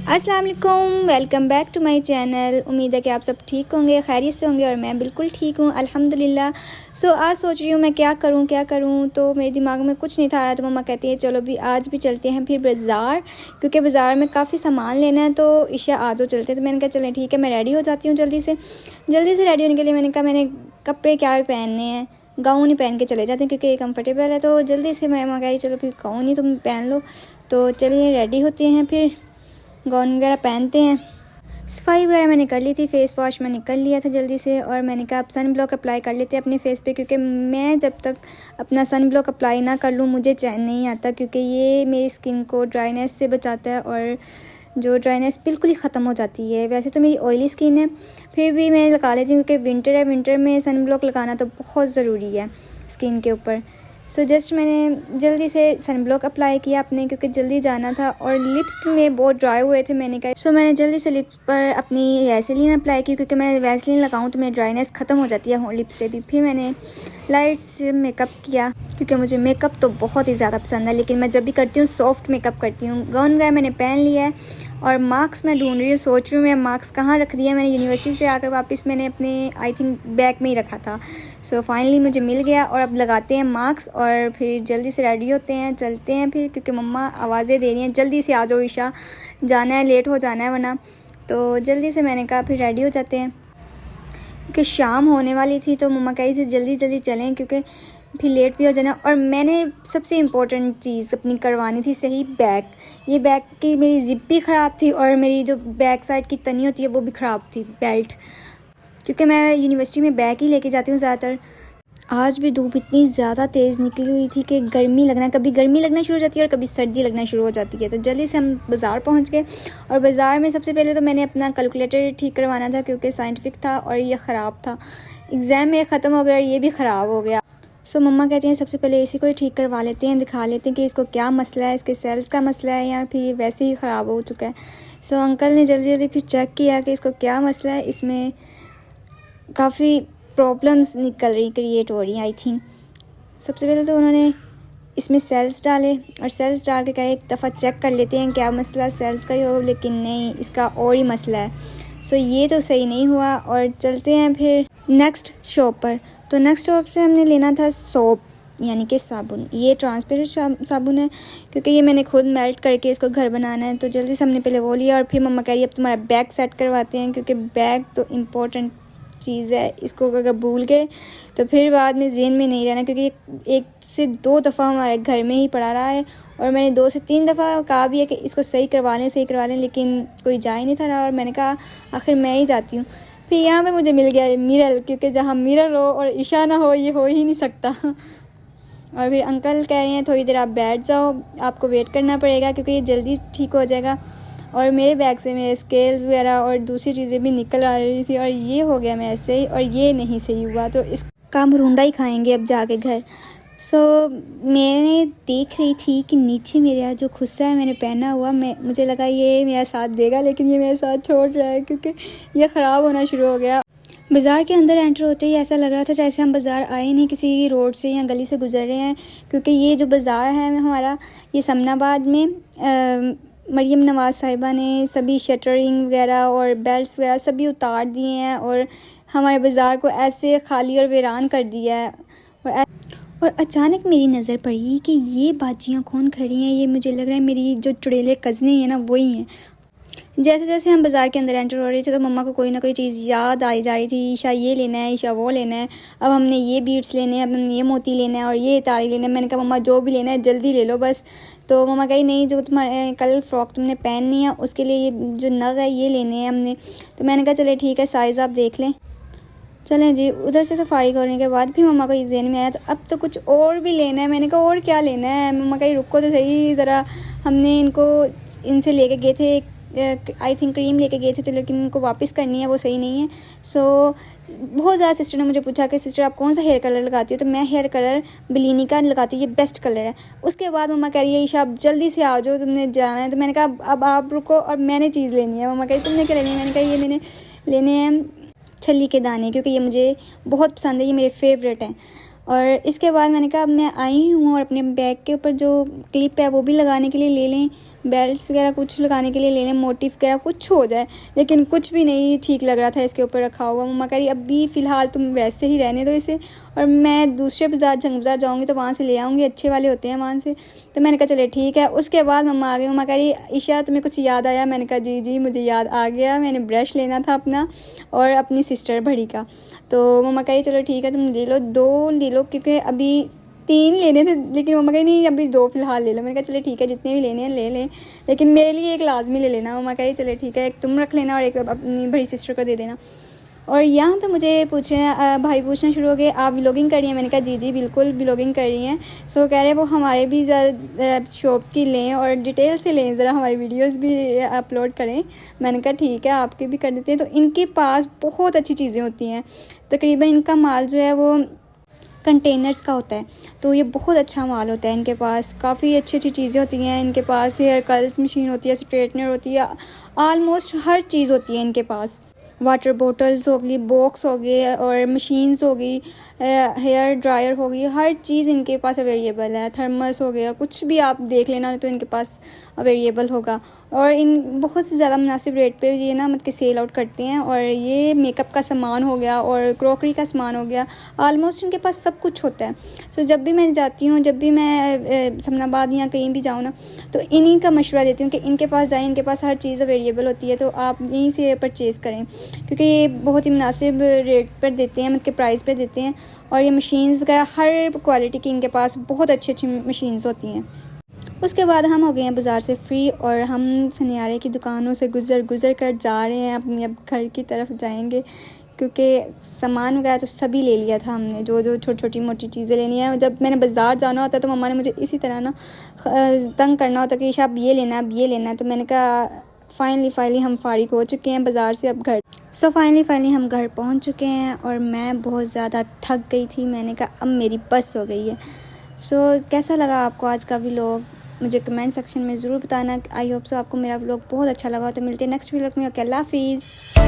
अस्सलाम वालेकुम, welcome back to my channel. उम्मीद है कि आप सब ठीक होंगे, खैरियत से होंगे और मैं बिल्कुल ठीक हूँ अल्हम्दुलिल्लाह। आज सोच रही हूँ मैं क्या करूँ तो मेरे दिमाग में कुछ नहीं था रहा। तो मम्मा कहती है चलो भी आज भी चलते हैं फिर बाज़ार, क्योंकि बाज़ार में काफ़ी सामान लेना है। तो ईशा आज हो चलते हैं। तो मैंने कहा चलें ठीक है, मैं रेडी हो जाती हूँ जल्दी से रेडी होने के लिए। मैंने कहा मैंने कपड़े क्या पहनने हैं, गाउन ही पहन के चले जाते हैं क्योंकि ये कम्फर्टेबल है। तो जल्दी से मैं मम्मा कही चलो फिर गाउन ही तुम पहन लो। तो चलिए रेडी होते हैं, फिर गाउन वगैरह पहनते हैं। सफाई वगैरह मैंने कर ली थी, फेस वॉश मैंने कर लिया था जल्दी से। और मैंने कहा अब सन ब्लॉक अप्लाई कर लेते हैं अपने फेस पे, क्योंकि मैं जब तक अपना सन ब्लॉक अप्लाई ना कर लूँ मुझे चैन नहीं आता, क्योंकि ये मेरी स्किन को ड्राइनेस से बचाता है और जो ड्राइनेस बिल्कुल ही ख़त्म हो जाती है। वैसे तो मेरी ऑयली स्किन है, फिर भी मैं लगा लेती हूँ क्योंकि विंटर है, विंटर में सन ब्लॉक लगाना तो बहुत ज़रूरी है स्किन के ऊपर। जस्ट मैंने जल्दी से सन ब्लॉक अप्लाई किया अपने, क्योंकि जल्दी जाना था और लिप्स भी मेरे बहुत ड्राई हुए थे। मैंने कहा मैंने जल्दी से लिप्स पर अपनी वैसलीन अप्लाई की, क्योंकि मैं वैसलीन लगाऊं तो मेरी ड्राइनेस ख़त्म हो जाती है लिप्स से भी। फिर मैंने लाइट से मेकअप किया, क्योंकि मुझे मेकअप तो बहुत ही ज़्यादा पसंद है, लेकिन मैं जब भी करती हूँ सॉफ्ट मेकअप करती हूँ। गाउन वगैरह मैंने पहन लिया है और मार्क्स मैं ढूंढ रही हूँ, सोच रही हूँ मैं मार्क्स कहाँ रख दिया। मैंने यूनिवर्सिटी से आकर वापस मैंने अपने आई थिंक बैग में ही रखा था। फाइनली मुझे मिल गया और अब लगाते हैं मार्क्स और फिर जल्दी से रेडी होते हैं, चलते हैं फिर, क्योंकि मम्मा आवाज़ें दे रही हैं जल्दी से आ जाओ ईशा, जाना है, लेट हो जाना है वरना। तो जल्दी से मैंने कहा फिर रेडी हो जाते हैं, क्योंकि शाम होने वाली थी। तो मम्मा कह रही थी जल्दी जल्दी चलें क्योंकि फिर लेट भी हो जाना। और मैंने सबसे इम्पोर्टेंट चीज़ अपनी करवानी थी सही, बैग। ये बैग की मेरी जिप भी ख़राब थी और मेरी जो बैक साइड की तनी होती है वो भी ख़राब थी, बेल्ट, क्योंकि मैं यूनिवर्सिटी में बैग ही लेके जाती हूँ ज़्यादातर। आज भी धूप इतनी ज़्यादा तेज़ निकली हुई थी कि गर्मी लगना, कभी गर्मी लगना शुरू हो जाती है और कभी सर्दी लगना शुरू हो जाती है। तो जल्दी से हम बाज़ार पहुंच गए और बाज़ार में सबसे पहले तो मैंने अपना कैलकुलेटर ठीक करवाना था, क्योंकि साइंटिफिक था और ये ख़राब था। एग्ज़ाम में ख़त्म हो गया और ये भी ख़राब हो गया। मम्मा कहती हैं सबसे पहले इसी को ही ठीक करवा लेते हैं, दिखा लेते हैं कि इसको क्या मसला है, इसके सेल्स का मसला है या फिर वैसे ही ख़राब हो चुका है। अंकल ने जल्दी जल्दी फिर चेक किया कि इसको क्या मसला है। इसमें काफ़ी प्रॉब्लम्स निकल रही, क्रिएट हो रही हैं आई थिंक। सबसे पहले तो उन्होंने इसमें सेल्स डाले और सेल्स डाल के कहा एक दफ़ा चेक कर लेते हैं क्या मसला सेल्स का ही हो, लेकिन नहीं, इसका और ही मसला है। ये तो सही नहीं हुआ और चलते हैं फिर नेक्स्ट शॉप पर। तो नेक्स्ट शॉप से हमने लेना था सोप, यानी कि साबुन। ये ट्रांसपेरेंट साबुन है, क्योंकि ये मैंने खुद मेल्ट करके इसको घर बनाना है। तो जल्दी से हमने पहले वो लिया और फिर मम्मा कह रही अब तुम्हारा बैग सेट करवाते हैं, क्योंकि बैग तो इम्पोर्टेंट चीज़ है। इसको अगर भूल गए तो फिर बाद में ज़हन में नहीं रहना, क्योंकि एक से दो दफ़ा हमारे घर में ही पड़ा रहा है और मैंने 2 से 3 दफ़ा कहा भी है कि इसको सही करवा लें, लेकिन कोई जा ही नहीं था रहा। और मैंने कहा आखिर मैं ही जाती हूँ। फिर यहाँ पे मुझे मिल गया मिरर, क्योंकि जहाँ मिरर हो और ईशा ना हो ये हो ही नहीं सकता। और फिर अंकल कह रहे हैं थोड़ी देर आप बैठ जाओ, आपको वेट करना पड़ेगा क्योंकि ये जल्दी ठीक हो जाएगा। और मेरे बैग से मेरे स्केल्स वगैरह और दूसरी चीज़ें भी निकल आ रही थी और ये हो गया मेरे से ही, और ये नहीं सही हुआ। तो इसका हम रूंडा ही खाएंगे अब जाके घर। मैंने देख रही थी कि नीचे मेरा जो खुस्सा है मैंने पहना हुआ, मुझे लगा ये मेरा साथ देगा, लेकिन ये मेरे साथ छोड़ रहा है क्योंकि ये ख़राब होना शुरू हो गया। बाज़ार के अंदर एंटर होते ही ऐसा लग रहा था जैसे हम बाज़ार आए नहीं, किसी रोड से या गली से गुजर रहे हैं, क्योंकि ये जो बाज़ार है हमारा, ये समनाबाद में मरियम नवाज़ साहिबा ने सभी शटरिंग वगैरह और बेल्ट्स वगैरह सभी उतार दिए हैं और हमारे बाज़ार को ऐसे खाली और वीरान कर दिया है। और अचानक मेरी नज़र पड़ी कि ये बाजियाँ कौन खड़ी हैं। ये मुझे लग रहा है मेरी जो चुड़ैले कज़नें हैं ना वही हैं। जैसे जैसे हम बाज़ार के अंदर एंटर हो रहे थे तो मम्मा को कोई ना कोई चीज़ याद आई जा रही थी। ईशा ये लेना है, ईशा वो लेना है, अब हमने ये बीड्स लेने हैं, अब हमने ये मोती लेना है और ये तारी लेना है। मैंने कहा मम्मा जो भी लेना है जल्दी ले लो बस। तो मम्मा कही नहीं, जो तुम्हारे कल फ्रॉक तुमने पहननी है उसके लिए ये जो नग है ये लेने हैं हमने। तो मैंने कहा चले ठीक है, साइज़ आप देख लें। चलें जी, उधर से तो फारिग होने के बाद भी मम्मा को ये ज़हन में आया तो अब तो कुछ और भी लेना है। मैंने कहा और क्या लेना है? मम्मा कही रुको तो सही ज़रा, हमने इनसे लेके गए थे आई थिंक क्रीम लेके गए थे, तो लेकिन उनको वापस करनी है, वो सही नहीं है। बहुत ज़्यादा सिस्टर ने मुझे पूछा कि सिस्टर आप कौन सा हेयर कलर लगाती हो, तो मैं हेयर कलर बिलीनी का लगाती हूँ, ये बेस्ट कलर है। उसके बाद मम्मा कह रही है ईशा आप जल्दी से आ जाओ, तुमने जाना है। तो मैंने कहा अब आप रुको और मैंने चीज़ लेनी है। मम्मा कही तुमने क्या लेनी है? मैंने कहा ये मैंने लेने हैं छली के दाने, क्योंकि ये मुझे बहुत पसंद है, ये मेरे फेवरेट हैं। और इसके बाद मैंने कहा अब मैं आई हूँ और अपने बैग के ऊपर जो क्लिप है वो भी लगाने के लिए ले लें, बेल्ट्स वगैरह कुछ लगाने के लिए ले लें, मोटिव वगैरह कुछ हो जाए, लेकिन कुछ भी नहीं ठीक लग रहा था इसके ऊपर रखा हुआ। मम्मा कह रही अभी फ़िलहाल तुम वैसे ही रहने दो इसे, और मैं दूसरे बाज़ार जंग बाज़ार जाऊँगी तो वहाँ से ले आऊँगी, अच्छे वाले होते हैं वहाँ से। तो मैंने कहा चले ठीक है। उसके बाद मम्मा आ गई। मम्मा कह रही ईशा तुम्हें कुछ याद आया? मैंने कहा जी जी मुझे याद आ गया, मैंने ब्रश लेना था अपना और अपनी सिस्टर बड़ी का। तो मम्मा कह रही चलो ठीक है तुम ले लो, 2 ले लो, क्योंकि अभी 3 लेने थे, लेकिन मम्मा कही नहीं अभी 2 फ़िलहाल ले लो। मैंने कहा चले ठीक है जितने भी लेने हैं ले लें, लेकिन मेरे लिए एक लाजमी ले लेना। मम्मा कही चले ठीक है, एक तुम रख लेना और एक अपनी बड़ी सिस्टर को दे देना। और यहाँ पे मुझे पूछ रहे हैं भाई पूछना शुरू हो गए आप व्लॉगिंग कर रही हैं? मैंने कहा जी जी बिल्कुल व्लॉगिंग कर रही हैं। सो कह रहे हैं वो हमारे भी शॉप की लें और डिटेल से लें, ज़रा हमारी वीडियोस भी अपलोड करें। मैंने कहा ठीक है आपके भी कर देते हैं। तो इनके पास बहुत अच्छी चीज़ें होती हैं, तकरीबन इनका माल जो है वो कंटेनर्स का होता है, तो ये बहुत अच्छा माल होता है इनके पास। काफ़ी अच्छी अच्छी चीज़ें होती हैं इनके पास, हेयर कर्ल्स मशीन होती है, स्ट्रेटनर होती है, आलमोस्ट हर चीज़ होती है इनके पास। वाटर बोटल्स होगी, बॉक्स हो गए और मशीन्स हो गई, हेयर ड्रायर हो गई, हर चीज़ इनके पास अवेलेबल है। थर्मस हो गया, कुछ भी आप देख लेना तो इनके पास अवेलेबल होगा। और इन बहुत ज़्यादा मुनासिब रेट पे ये ना मतलब कि सेल आउट करते हैं। और ये मेकअप का सामान हो गया और क्रॉकरी का सामान हो गया, आलमोस्ट इनके पास सब कुछ होता है। सो जब भी मैं जाती हूँ, जब भी मैं समनाबाद या कहीं भी जाऊँ ना, तो इन्हीं का मशवरा देती हूँ कि इनके पास जाएँ, इनके पास हर चीज़ अवेलेबल होती है, तो आप यहीं से परचेज़ करें, क्योंकि ये बहुत ही मुनासिब रेट पर देते हैं, मतलब कि प्राइस पर देते हैं। और ये मशीन्स वगैरह हर क्वालिटी की इनके पास बहुत अच्छी अच्छी मशीन्स होती हैं। उसके बाद हम हो गए हैं बाज़ार से फ्री और हम सनियारे की दुकानों से गुज़र कर जा रहे हैं अपनी अब घर की तरफ जाएंगे, क्योंकि सामान वगैरह तो सभी ले लिया था हमने, जो जो छोटी छोटी मोटी चीज़ें लेनी है। जब मैंने बाज़ार जाना होता है तो मम्मा ने मुझे इसी तरह ना तंग करना होता कि ईशा अब ये लेना है, अब ये लेना है। तो मैंने कहा फाइनली हम फारिग हो चुके हैं बाज़ार से, अब घर। सो फाइनली हम घर पहुंच चुके हैं और मैं बहुत ज़्यादा थक गई थी। मैंने कहा अब मेरी बस हो गई है। सो कैसा लगा आपको आज का व्लॉग? मुझे कमेंट सेक्शन में ज़रूर बताना। आई होप सो आपको मेरा व्लॉग बहुत अच्छा लगा। तो मिलते हैं नेक्स्ट व्लॉग में। ओके, अल्लाह हाफिज़।